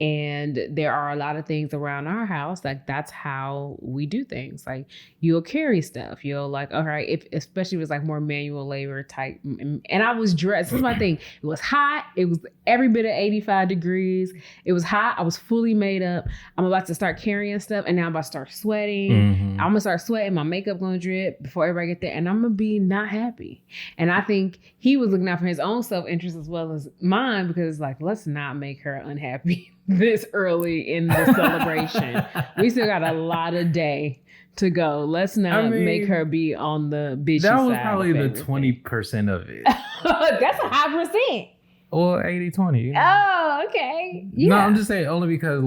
And there are a lot of things around our house, like that's how we do things. Like you'll carry stuff. You'll like, all right, especially if it's like more manual labor type. And I was dressed. This is my thing. It was hot. It was every bit of 85 degrees. It was hot. I was fully made up. I'm about to start carrying stuff. And now I'm about to start sweating. Mm-hmm. I'm going to start sweating. My makeup going to drip before everybody get there. And I'm going to be not happy. And I think he was looking out for his own self-interest as well as mine, because it's like, let's not make her unhappy this early in the celebration. We still got a lot of day to go. Let's not make her be on the bitchy side. That was probably the 20% of it. That's a high percent. Or 80-20. Oh, okay. Yeah. No, I'm just saying only because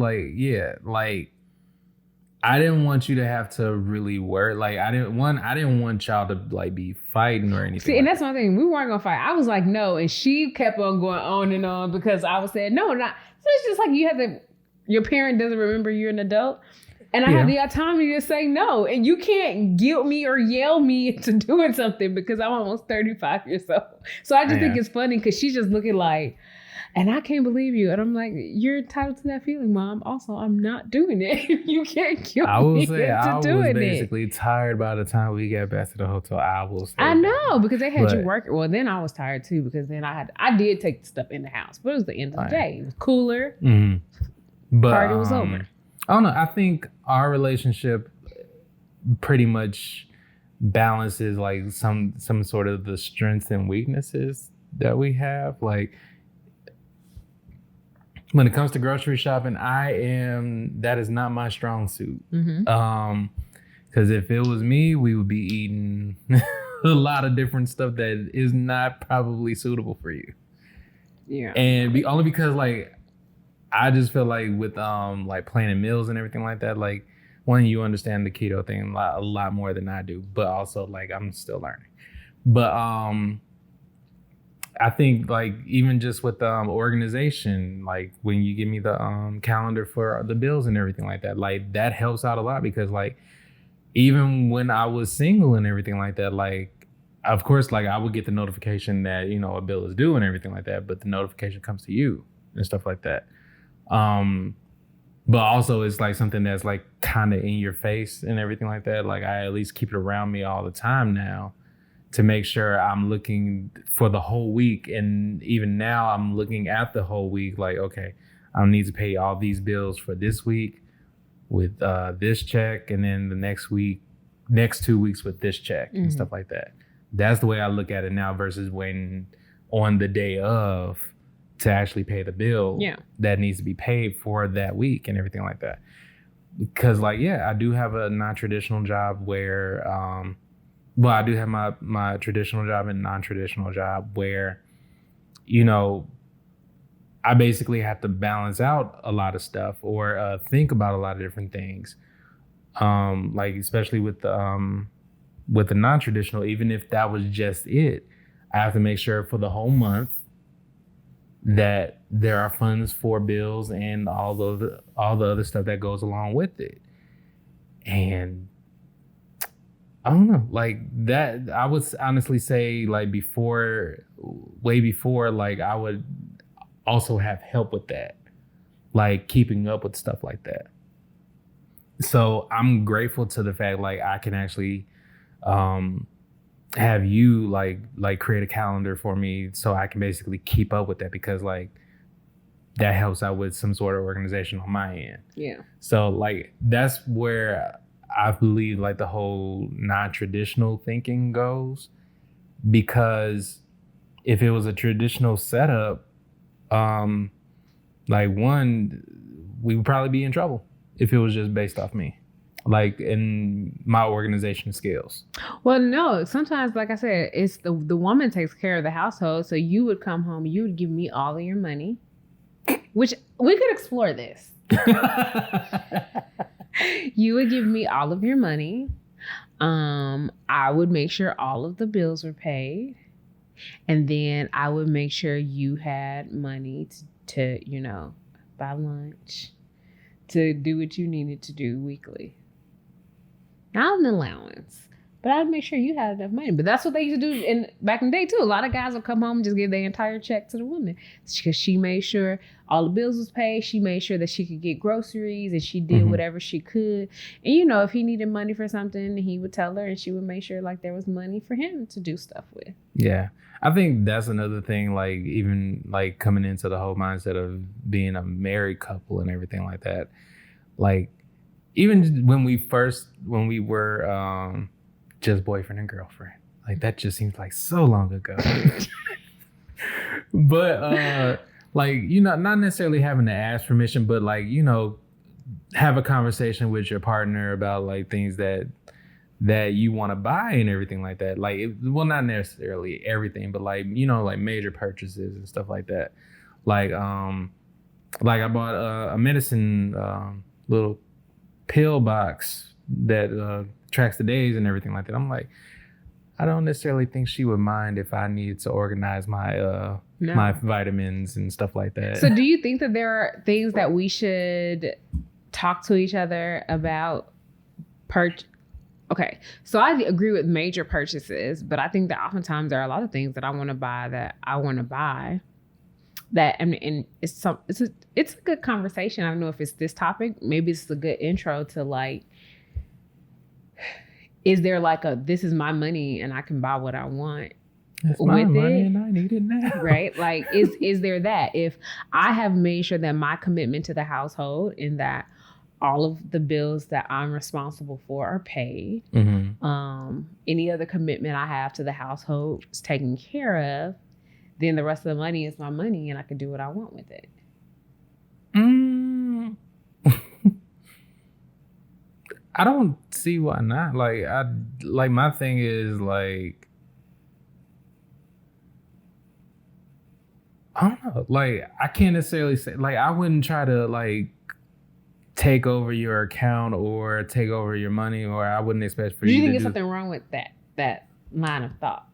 I didn't want you to have to really work. Like I didn't want y'all to like be fighting or anything. See, and that's one thing. We weren't gonna fight. I was like, no, and she kept on going on and on because I was saying no, not. So it's just like your parent doesn't remember you're an adult, and I have the autonomy to say no, and you can't guilt me or yell me into doing something because I'm almost 35 years old. So I just think it's funny because she's just looking like, and I can't believe you. And I'm like, you're entitled to that feeling, Mom. Also, I'm not doing it. You can't guilt me into doing it. I was basically tired by the time we got back to the hotel. I know, because they had you working. Well, then I was tired too, because then I did take the stuff in the house. But it was the end of the day. It was cooler. Mm-hmm. But party was over. I don't know. I think our relationship pretty much balances like some sort of the strengths and weaknesses that we have. Like when it comes to grocery shopping, that is not my strong suit. Because if it was me, we would be eating a lot of different stuff that is not probably suitable for you. Yeah. And only because like I just feel like with like planning meals and everything like that, like one, you understand the keto thing a lot more than I do, but also like I'm still learning. But I think like even just with organization, like when you give me the calendar for the bills and everything like that helps out a lot because like even when I was single and everything like that, like of course like I would get the notification that, you know, a bill is due and everything like that, but the notification comes to you and stuff like that. But also it's like something that's like kind of in your face and everything like that. Like I at least keep it around me all the time now to make sure I'm looking for the whole week. And even now I'm looking at the whole week like, okay, I need to pay all these bills for this week with this check. And then the next 2 weeks with this check and stuff like that. That's the way I look at it now versus when on the day of to actually pay the bill that needs to be paid for that week and everything like that. Because like, yeah, I do have a non-traditional job where, I do have my traditional job and non-traditional job where, you know, I basically have to balance out a lot of stuff or think about a lot of different things. Like especially with the non-traditional, even if that was just it, I have to make sure for the whole month that there are funds for bills and all the other stuff that goes along with it. And I don't know, like that, I would honestly say like way before, like I would also have help with that, like keeping up with stuff like that. So I'm grateful to the fact like I can actually have you like create a calendar for me so I can basically keep up with that because like that helps out with some sort of organization on my end. Yeah. So like that's where I believe like the whole non-traditional thinking goes, because if it was a traditional setup, like one, we would probably be in trouble if it was just based off me, like in my organization skills. Well, no, sometimes, like I said, it's the woman takes care of the household. So you would come home, you would give me all of your money, which we could explore this. You would give me all of your money. I would make sure all of the bills were paid. And then I would make sure you had money to you know, buy lunch, to do what you needed to do weekly. Not an allowance, but I'd make sure you had enough money. But that's what they used to do back in the day too. A lot of guys would come home and just give their entire check to the woman because she made sure all the bills was paid. She made sure that she could get groceries and she did whatever she could. And you know, if he needed money for something, he would tell her and she would make sure like there was money for him to do stuff with. Yeah. I think that's another thing, like even like coming into the whole mindset of being a married couple and everything like that. Like even when we were just boyfriend and girlfriend, like that just seems like so long ago. But like, you know, not necessarily having to ask permission, but like, you know, have a conversation with your partner about like things that you want to buy and everything like that. Like, well, not necessarily everything, but like, you know, like major purchases and stuff like that. Like I bought a medicine little pill box that tracks the days and everything like that. I'm like, I don't necessarily think she would mind if I needed to organize my my vitamins and stuff like that. So do you think that there are things that we should talk to each other about Okay, so I agree with major purchases, but I think that oftentimes there are a lot of things that I want to buy that, and it's a good conversation. I don't know if it's this topic. Maybe it's a good intro to like, is there like this is my money and I can buy what I want That's my money and I need it now. Right? Like, is there that? If I have made sure that my commitment to the household and that all of the bills that I'm responsible for are paid. Any other commitment I have to the household is taken care of. Then the rest of the money is my money, and I can do what I want with it. I don't see why not. Like my thing is like, I don't know. Like I can't necessarily say, like I wouldn't try to like take over your account or take over your money, or I wouldn't expect for you to do. Do you think there's something wrong with that line of thought?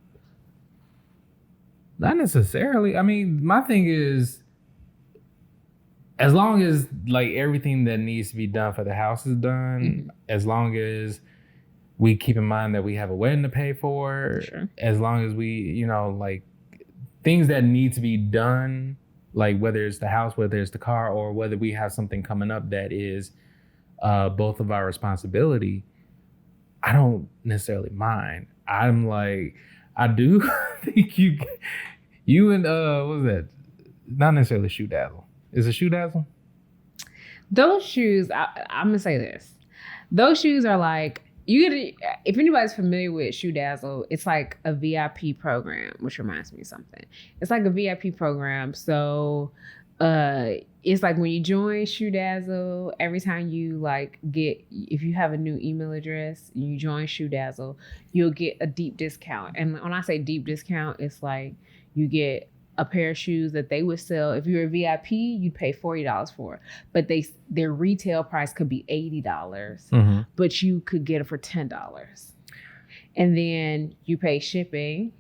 Not necessarily. I mean, my thing is, as long as like everything that needs to be done for the house is done, as long as we keep in mind that we have a wedding to pay for, as long as we, you know, like things that need to be done, like whether it's the house, whether it's the car, or whether we have something coming up that is both of our responsibility, I don't necessarily mind. I'm like, I do think you and what was that? Not necessarily Shoe Dazzle. Is it Shoe Dazzle? Those shoes, I'm gonna say this. Those shoes are like, if anybody's familiar with Shoe Dazzle, it's like a VIP program, which reminds me of something. It's like a VIP program. So it's like when you join Shoe Dazzle, every time you if you have a new email address, you join Shoe Dazzle, you'll get a deep discount. And when I say deep discount, it's like you get a pair of shoes that they would sell. If you're a VIP, you'd pay $40 for, but their retail price could be $80, but you could get it for $10. And then you pay shipping.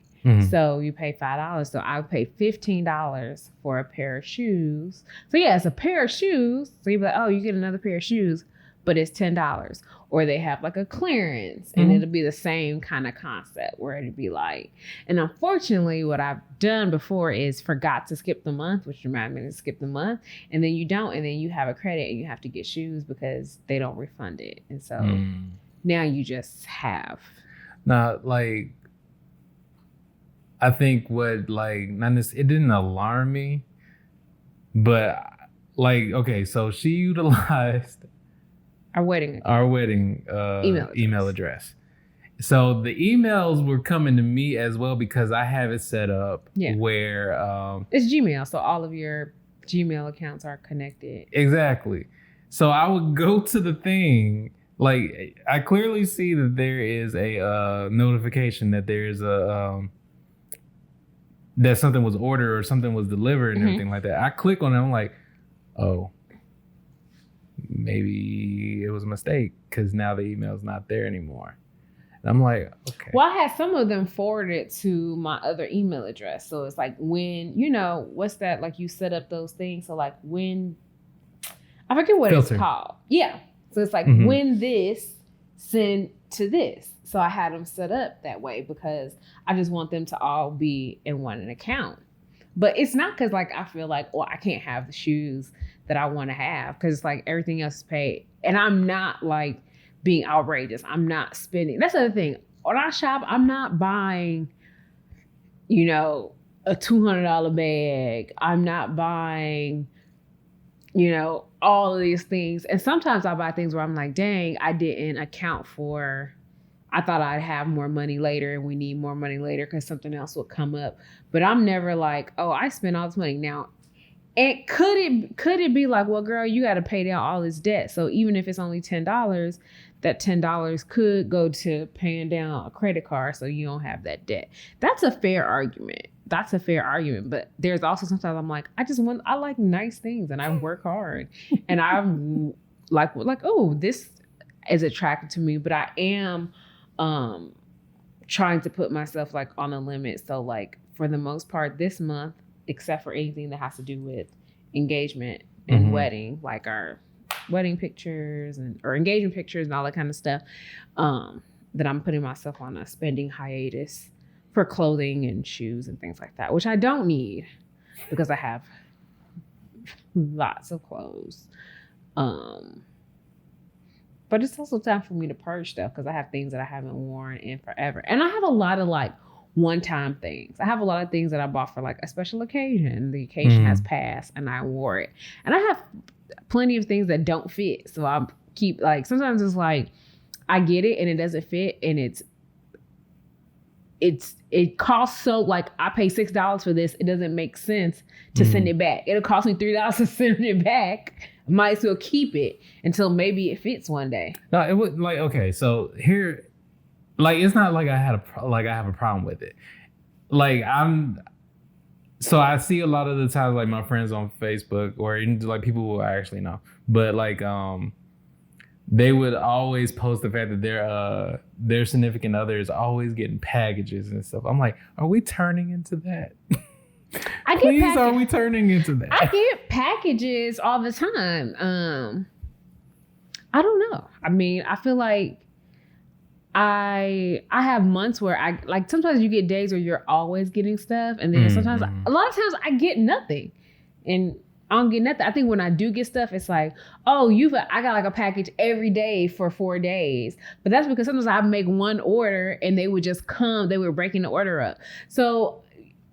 So you pay $5. So I would pay $15 for a pair of shoes. So yeah, it's a pair of shoes. So you'd be like, oh, you get another pair of shoes, but it's $10. Or they have like a clearance, and it'll be the same kind of concept where it'd be like, and unfortunately what I've done before is forgot to skip the month, which reminded me to skip the month, and then you don't, and then you have a credit and you have to get shoes because they don't refund it. And so now you just have. Now, like, I think what like, it didn't alarm me, but like, okay, so she utilized our wedding email address. So the emails were coming to me as well because I have it set up where it's Gmail, so all of your Gmail accounts are connected. Exactly. So I would go to the thing, like I clearly see that there is a notification that there is a that something was ordered or something was delivered and everything like that. I click on it, I'm like, oh, maybe it was a mistake because now the email's not there anymore. And I'm like, okay. Well, I had some of them forwarded to my other email address. So it's like when, what's that? Like you set up those things. So like when, I forget what it's called. Yeah. So it's like when this, send to this. So I had them set up that way because I just want them to all be in one account. But it's not because like I feel like, I can't have the shoes that I want to have because it's like everything else is paid. And I'm not like being outrageous. I'm not spending. That's the other thing. When I shop, I'm not buying, a $200 bag. I'm not buying, all of these things. And sometimes I buy things where I'm like, dang, I didn't account for, I thought I'd have more money later and we need more money later because something else will come up. But I'm never like, oh, I spent all this money. Now, and could it be like, well, girl, you got to pay down all this debt. So even if it's only $10, that $10 could go to paying down a credit card so you don't have that debt. That's a fair argument. But there's also sometimes I'm like, I like nice things and I work hard and I'm like, oh, this is attractive to me, but I am trying to put myself like on a limit. So like for the most part this month, except for anything that has to do with engagement and wedding, like our wedding pictures or engagement pictures and all that kind of stuff, that I'm putting myself on a spending hiatus for clothing and shoes and things like that, which I don't need because I have lots of clothes. But it's also time for me to purge stuff because I have things that I haven't worn in forever. And I have a lot of like one-time things. I have a lot of things that I bought for like a special occasion. The occasion has passed and I wore it. And I have plenty of things that don't fit. So I keep like, sometimes it's like, I get it and it doesn't fit, and it costs, so like I pay $6 for this. It doesn't make sense to send it back. It'll cost me $3 to send it back. Might as well keep it until maybe it fits one day. No, it would like, okay, so here, like, it's not like I have a problem with it. Like so I see a lot of the times, like my friends on Facebook or like people who I actually know, but like they would always post the fact that their significant other is always getting packages and stuff. I'm like, are we turning into that? Please, are we turning into that? I get packages all the time. I don't know. I mean, I feel like I have months where I like, sometimes you get days where you're always getting stuff, and then sometimes a lot of times I get nothing, and I don't get nothing. I think when I do get stuff, it's like, oh, I got like a package every day for 4 days. But that's because sometimes I make one order and they would just come, they were breaking the order up. So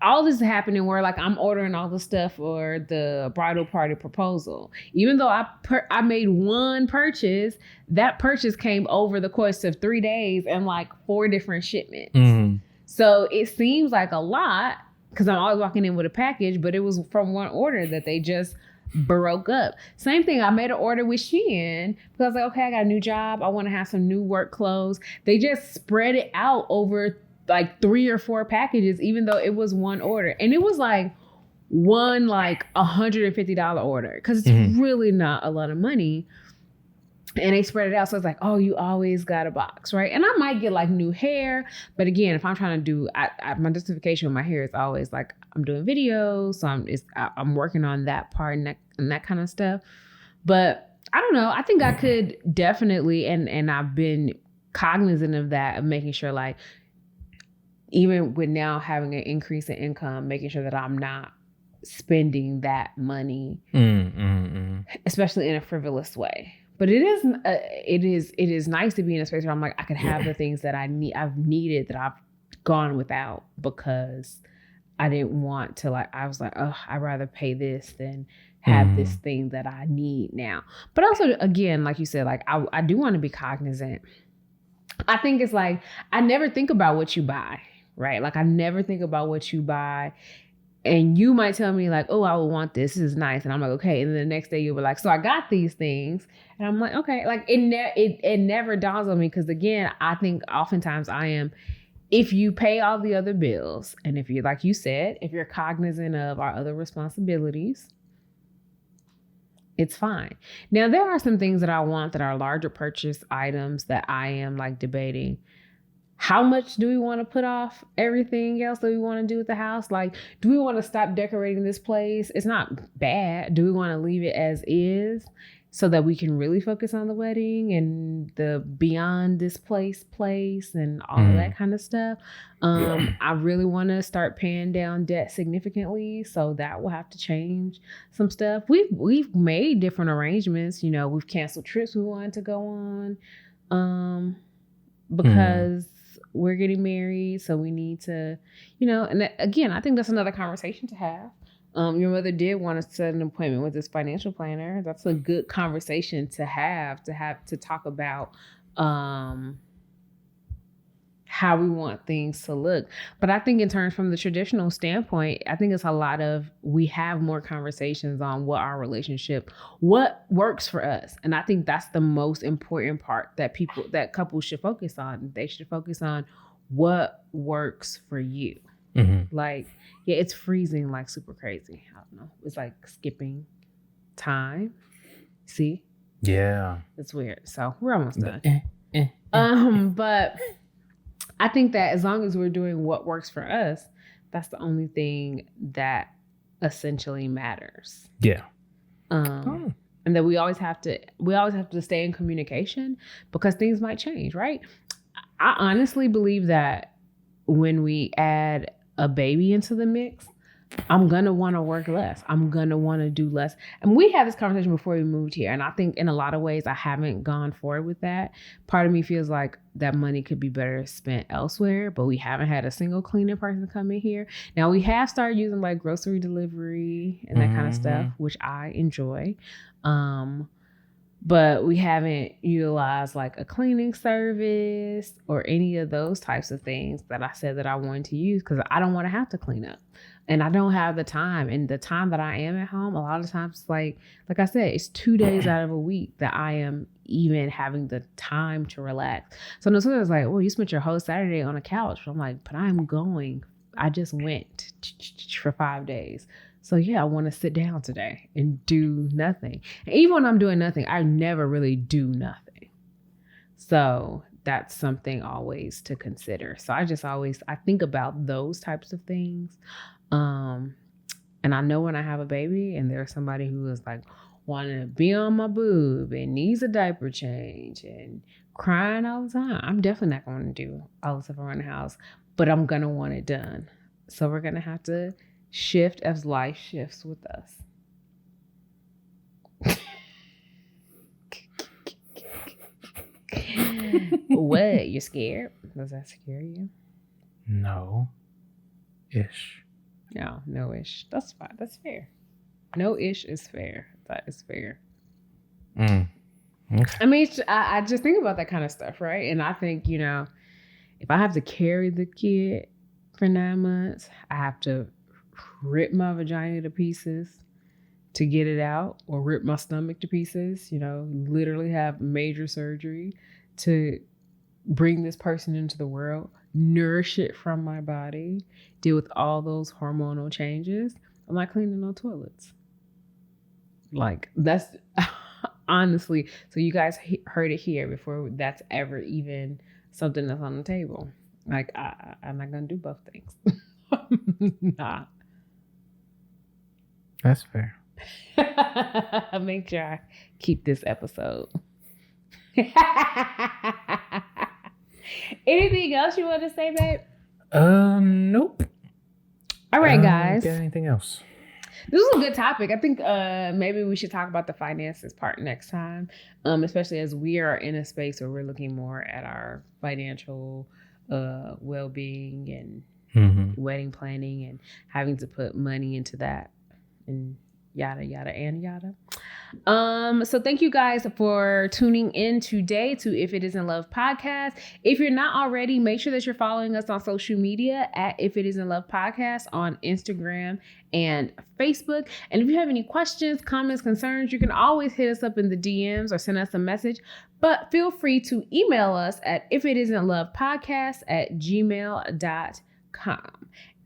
all this is happening where like I'm ordering all the stuff for the bridal party proposal. Even though I made one purchase, that purchase came over the course of 3 days and like 4 different shipments. So it seems like a lot, because I'm always walking in with a package, but it was from one order that they just broke up. Same thing, I made an order with Shein because I was like, okay, I got a new job. I want to have some new work clothes. They just spread it out over like 3 or 4 packages, even though it was one order. And it was like one like $150 order, because it's really not a lot of money. And they spread it out. So it's like, oh, you always got a box, right? And I might get like new hair. But again, if I'm trying to do, my justification with my hair is always like, I'm doing videos. So I'm working on that part and that kind of stuff. But I don't know. I think I could definitely, and I've been cognizant of that, of making sure like, even with now having an increase in income, making sure that I'm not spending that money, especially in a frivolous way. But it is nice to be in a space where I'm like, I could have the things that I've needed that I've gone without because I didn't want to, like, I was like, oh, I'd rather pay this than have this thing that I need now. But also, again, like you said, like I do want to be cognizant. I think it's like, I never think about what you buy, right? Like I never think about what you buy. And you might tell me like, oh, I would want this. This is nice. And I'm like, okay. And then the next day you'll be like, so I got these things. And I'm like, okay. Like it never dawns on me. Because again, I think oftentimes if you pay all the other bills, and if you, like you said, if you're cognizant of our other responsibilities, it's fine. Now, there are some things that I want that are larger purchase items that I am like debating. How much do we want to put off everything else that we want to do with the house? Like, do we want to stop decorating this place? It's not bad. Do we want to leave it as is so that we can really focus on the wedding and the beyond this place and all of that kind of stuff? I really want to start paying down debt significantly, so that will have to change some stuff. We've made different arrangements. You know, we've canceled trips we wanted to go on because we're getting married, so we need to, you know, and again, I think that's another conversation to have. Your mother did want to set an appointment with this financial planner. That's a good conversation to have to talk about how we want things to look. But I think in terms from the traditional standpoint, I think it's a lot of, we have more conversations on what our relationship, what works for us. And I think that's the most important part that couples should focus on. They should focus on what works for you. Like, yeah, it's freezing like super crazy. I don't know. It's like skipping time. See? Yeah. It's weird. So we're almost done. But I think that as long as we're doing what works for us, that's the only thing that essentially matters. Yeah. And that we always have to stay in communication because things might change, right? I honestly believe that when we add a baby into the mix, I'm going to want to work less. I'm going to want to do less. And we had this conversation before we moved here. And I think in a lot of ways, I haven't gone forward with that. Part of me feels like that money could be better spent elsewhere, but we haven't had a single cleaning person come in here. Now we have started using like grocery delivery and that kind of stuff, which I enjoy. But we haven't utilized like a cleaning service or any of those types of things that I said that I wanted to use because I don't want to have to clean up. And I don't have the time. And the time that I am at home, a lot of times, like I said, it's 2 days out of a week that I am even having the time to relax. So no one was like, well, you spent your whole Saturday on a couch. I'm like, but I'm going. I just went for 5 days. So yeah, I want to sit down today and do nothing. And even when I'm doing nothing, I never really do nothing. So that's something always to consider. So I think about those types of things. And I know when I have a baby and there's somebody who is like wanting to be on my boob and needs a diaper change and crying all the time, I'm definitely not going to do all the stuff around the house, but I'm going to want it done. So we're going to have to shift as life shifts with us. What? You're scared? Does that scare you? No. Ish. No ish. That's fine. That's fair. No ish is fair. That is fair. Okay. I mean, I just think about that kind of stuff, right? And I think, if I have to carry the kid for 9 months, I have to rip my vagina to pieces to get it out, or rip my stomach to pieces, literally have major surgery to bring this person into the world, nourish it from my body, deal with all those hormonal changes. I'm not cleaning no toilets. Like, that's honestly, so you guys heard it here before that's ever even something that's on the table. Like, I'm not going to do both things. Nah. That's fair. Make sure I keep this episode. Anything else you want to say, babe? Nope. All right, guys. Got anything else? This was a good topic. I think maybe we should talk about the finances part next time, especially as we are in a space where we're looking more at our financial well-being and wedding planning and having to put money into that and yada, yada, and yada. So thank you guys for tuning in today to If It Isn't Love podcast. If you're not already, make sure that you're following us on social media at If It Isn't Love podcast on Instagram and Facebook. And if you have any questions, comments, concerns, you can always hit us up in the DMs or send us a message. But feel free to email us at ifitisenlovepodcast@gmail.com.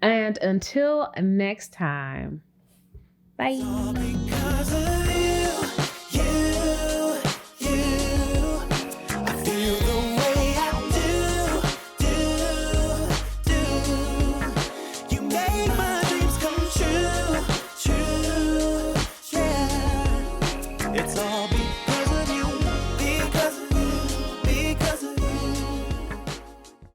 And until next time, bye.